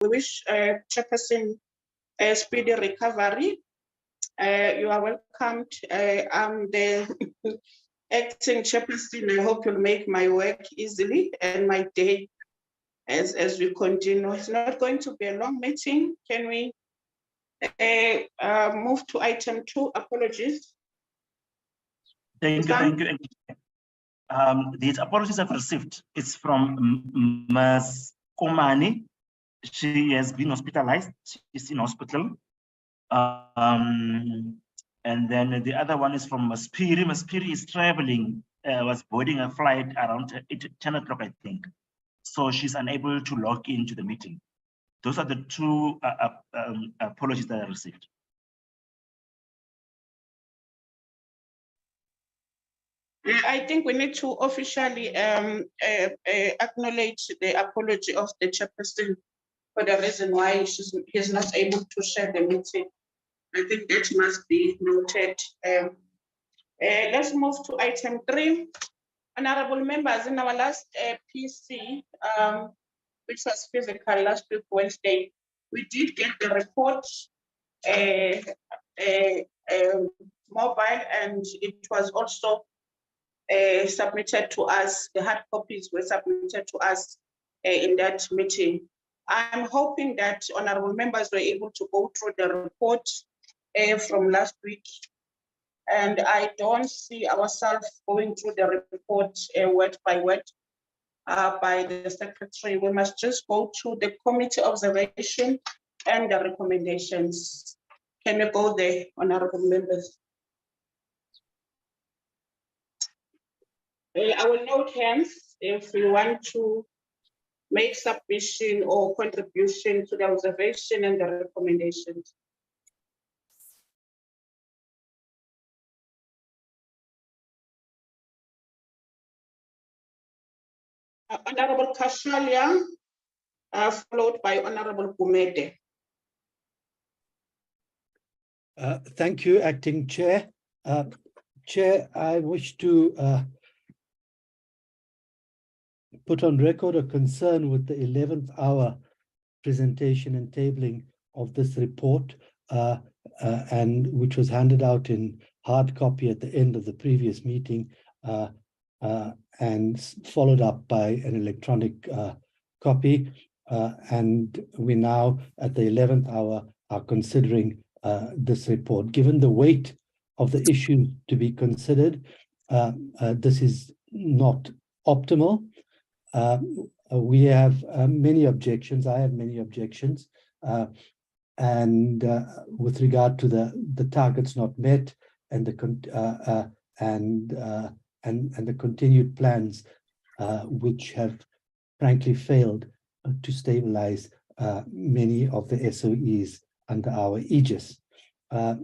we wish Chairperson a speedy recovery. You are welcomed. I'm the acting chairperson. I hope you'll make my work easily and my day as we continue. It's not going to be a long meeting. Can we move to item 2? Apologies. Thank you. These apologies I've received. It's from Ms. Komani. She has been hospitalized. She's in hospital. And then the other one is from Maspiri. Maspiri is traveling, was boarding a flight around 10 o'clock, I think. So she's unable to log into the meeting. Those are the two apologies that I received. I think we need to officially acknowledge the apology of the chairperson for the reason why he's not able to share the meeting. I think that must be noted. Let's move to item 3. Honorable members, in our last PC, which was physical last week, Wednesday, we did get the report mobile, and it was also submitted to us. The hard copies were submitted to us in that meeting. I'm hoping that honorable members were able to go through the report from last week, and I don't see ourselves going through the report word by word by the secretary. We must just go through the committee observation and the recommendations. Can you go there, honorable members? I will note hands if you want to make submission or contribution to the observation and the recommendations. Honorable Kashalia, followed by Honorable Gumede. Thank you, Acting Chair. Chair, I wish to put on record a concern with the 11th hour presentation and tabling of this report, and which was handed out in hard copy at the end of the previous meeting, and followed up by an electronic copy. And we now, at the 11th hour, are considering this report. Given the weight of the issue to be considered, this is not optimal. We have many objections. I have many objections, and with regard to the targets not met and the continued plans, which have frankly failed to stabilize many of the SOEs under our aegis. I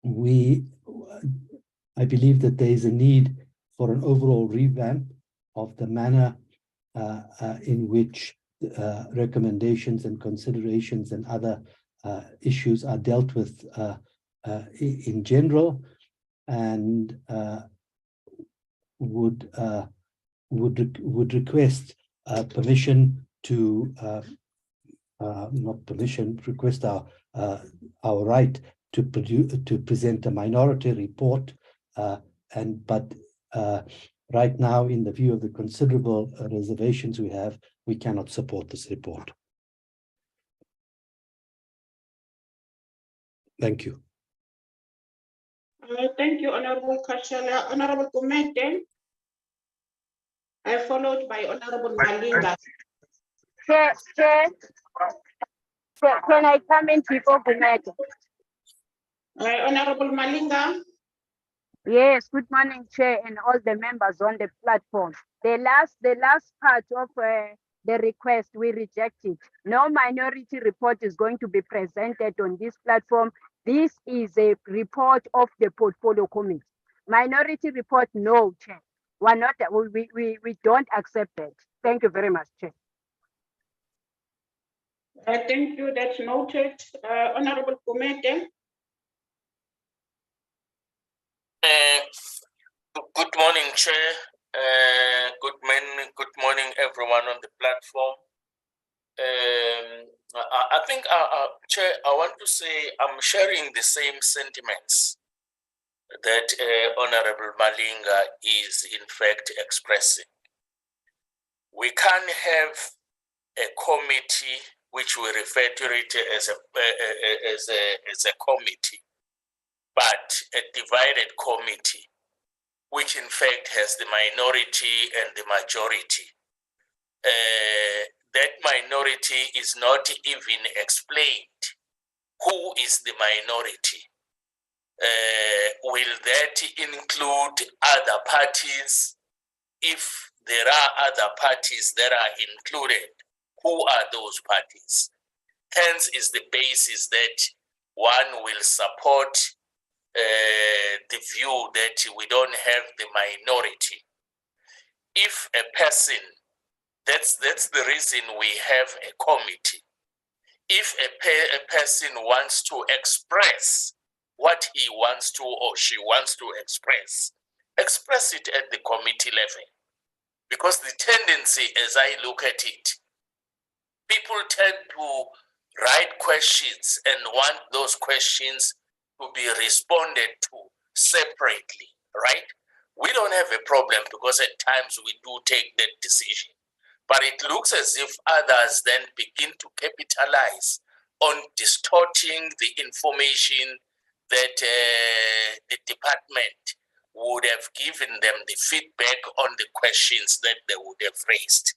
believe that there is a need for an overall revamp of the manner in which recommendations and considerations and other issues are dealt with in general, and would request permission to request our right to present a minority report, but right now, in the view of the considerable reservations we have, we cannot support this report. Thank you. Thank you, Honorable Kashala. Honorable Gumede, followed by Honorable Malinga. Chair, can I come in before Gumede? Honorable Malinga. Yes, good morning, Chair, and all the members on the platform. The last part of the request, we rejected. No minority report is going to be presented on this platform. This is a report of the portfolio committee. Minority report, no, Chair. We don't accept it. Thank you very much, Chair. Thank you, that's noted. Honorable Gumede. Good morning, Chair. Good morning, everyone on the platform. I think, Chair, I want to say I'm sharing the same sentiments that Honorable Malinga is in fact expressing. We can't have a committee which we refer to it as a committee, but a divided committee, which in fact has the minority and the majority. That minority is not even explained. Who is the minority? Will that include other parties? If there are other parties that are included, who are those parties? Hence is the basis that one will support the view that we don't have the minority. If a person, that's the reason we have a committee. If a person wants to express what he wants to or she wants to express it at the committee level. Because the tendency, as I look at it, people tend to write questions and want those questions to be responded to separately, right? We don't have a problem because at times we do take that decision. But it looks as if others then begin to capitalize on distorting the information that the department would have given them the feedback on the questions that they would have raised.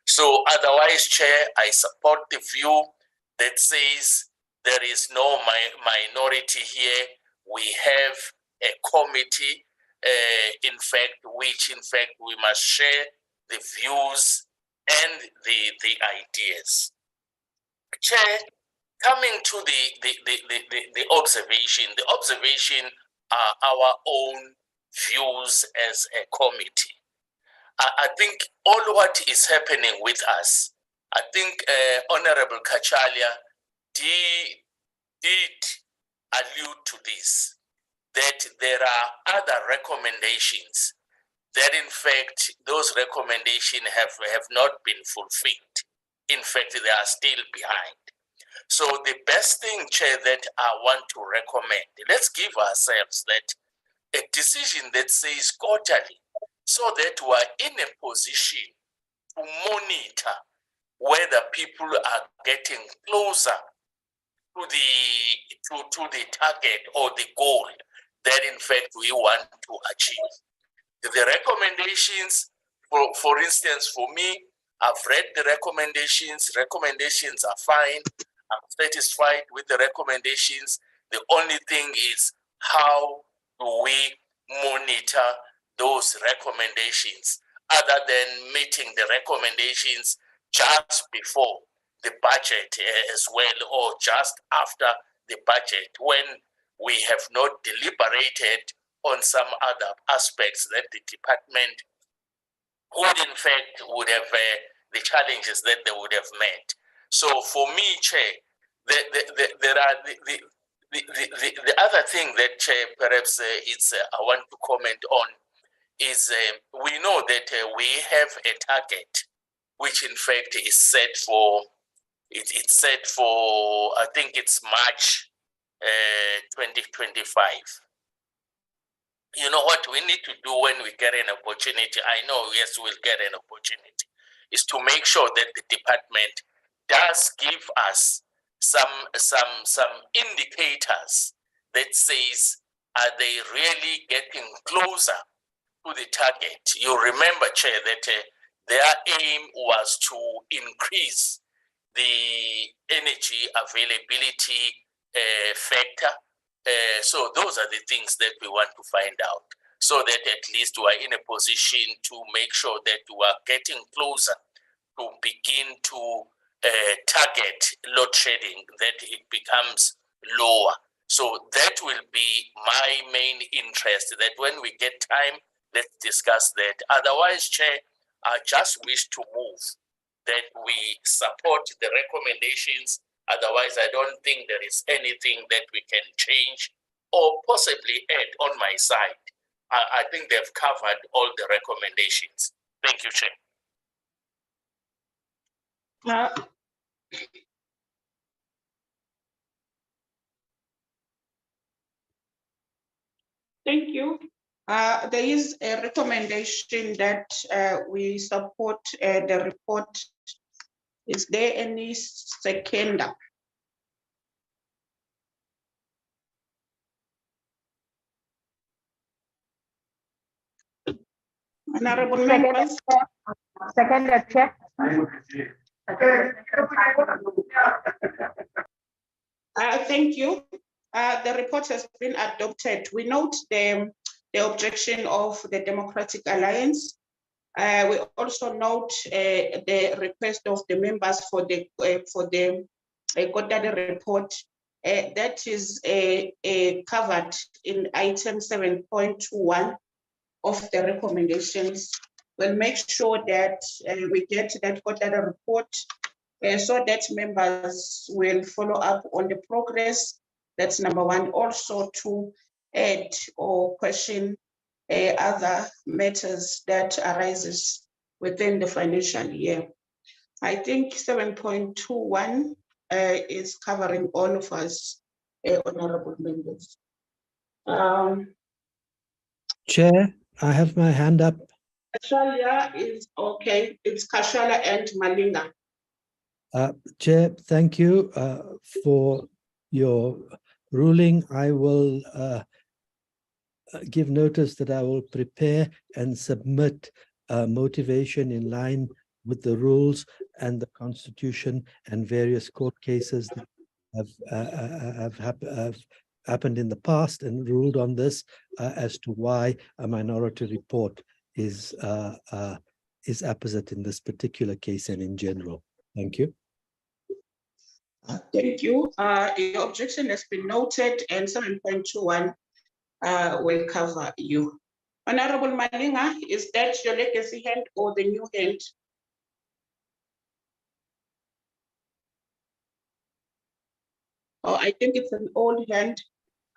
So otherwise, Chair, I support the view that says there is no minority here. We have a committee, which we must share the views and the ideas. Chair, coming to the observation are our own views as a committee. I think all what is happening with us, I think Honorable Kachalia did allude to this, that there are other recommendations that in fact those recommendations have not been fulfilled. In fact, they are still behind. So the best thing, Chair, that I want to recommend, let's give ourselves that a decision that says quarterly, so that we are in a position to monitor whether people are getting closer to the target or the goal that in fact we want to achieve. The recommendations, for instance, for me, I've read the recommendations. Recommendations are fine. I'm satisfied with the recommendations. The only thing is, how do we monitor those recommendations other than meeting the recommendations just before the budget as well, or just after the budget, when we have not deliberated on some other aspects that the department would have the challenges that they would have met. So for me, Chair, there are the other thing that, Chair, perhaps I want to comment on is we know that we have a target, which in fact is set for, it's set for, I think it's March 2025. You know what we need to do when we get an opportunity, I know, yes, we'll get an opportunity, is to make sure that the department does give us some indicators that says, are they really getting closer to the target? You remember, Chair, that their aim was to increase the energy availability factor. So those are the things that we want to find out, so that at least we are in a position to make sure that we are getting closer to begin to target load shedding, that it becomes lower. So that will be my main interest, that when we get time, let's discuss that. Otherwise, Chair, I just wish to move that we support the recommendations. Otherwise, I don't think there is anything that we can change or possibly add on my side. I think they've covered all the recommendations. Thank you, Chair. Thank you. There is a recommendation that we support the report. Is there any seconder? Honorable members. Second, Chair. Thank you. The report has been adopted. We note the objection of the Democratic Alliance. We also note the request of the members for the quarterly report. That is covered in item 7.21 of the recommendations. We'll make sure that we get that quarterly report so that members will follow up on the progress. That's number one. Also to add or question other matters that arises within the financial year. I think 7.21 is covering all of us, honorable members. Chair, I have my hand up. Kashala is okay. It's Kashala and Malinga. Chair, thank you for your ruling. I will give notice that I will prepare and submit motivation in line with the rules and the Constitution and various court cases that have happened in the past and ruled on this as to why a minority report is apposite in this particular case and in general. Thank you. Thank you. Your objection has been noted and 7.21 will cover you. Honorable Malinga, is that your legacy hand or the new hand? Oh, I think it's an old hand.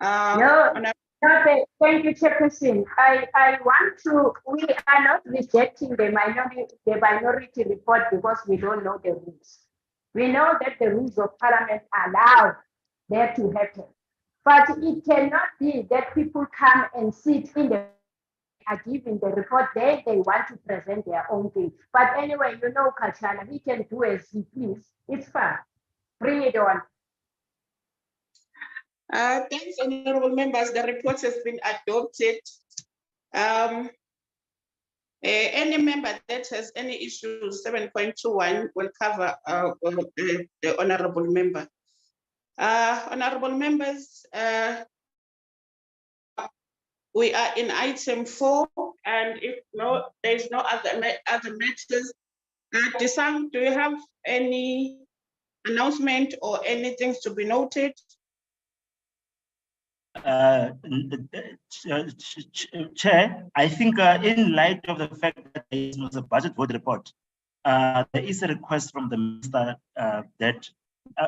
Thank you, Chairperson. I want to, we are not rejecting the minority report because we don't know the rules. We know that the rules of parliament allow that to happen. But it cannot be that people come and sit in the are given the report they want to present their own thing. But anyway, you know, Kashala, he can do as he please. It's fine. Bring it on. Thanks, honorable members. The report has been adopted. Any member that has any issues, 7.21 will cover the honorable member. Honorable members, we are in item 4, and if no, there is no other matters. Desang, do you have any announcement or anything to be noted? Chair, I think in light of the fact that there was a budget vote report, there is a request from the minister that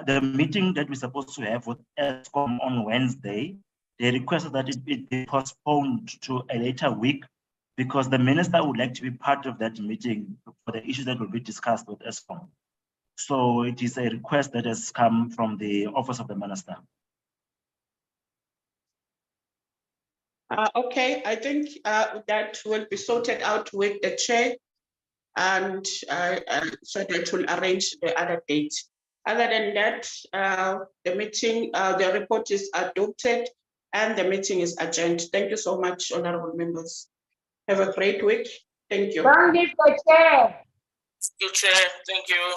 the meeting that we're supposed to have with Eskom on Wednesday, they requested that it be postponed to a later week because the minister would like to be part of that meeting for the issues that will be discussed with Eskom. So it is a request that has come from the office of the minister. Okay, I think that will be sorted out with the chair and so that will arrange the other date. Other than that, the meeting, the report is adopted and the meeting is adjourned. Thank you so much, honorable members. Have a great week. Thank you. Don't leave the chair. Thank you, Chair. Thank you.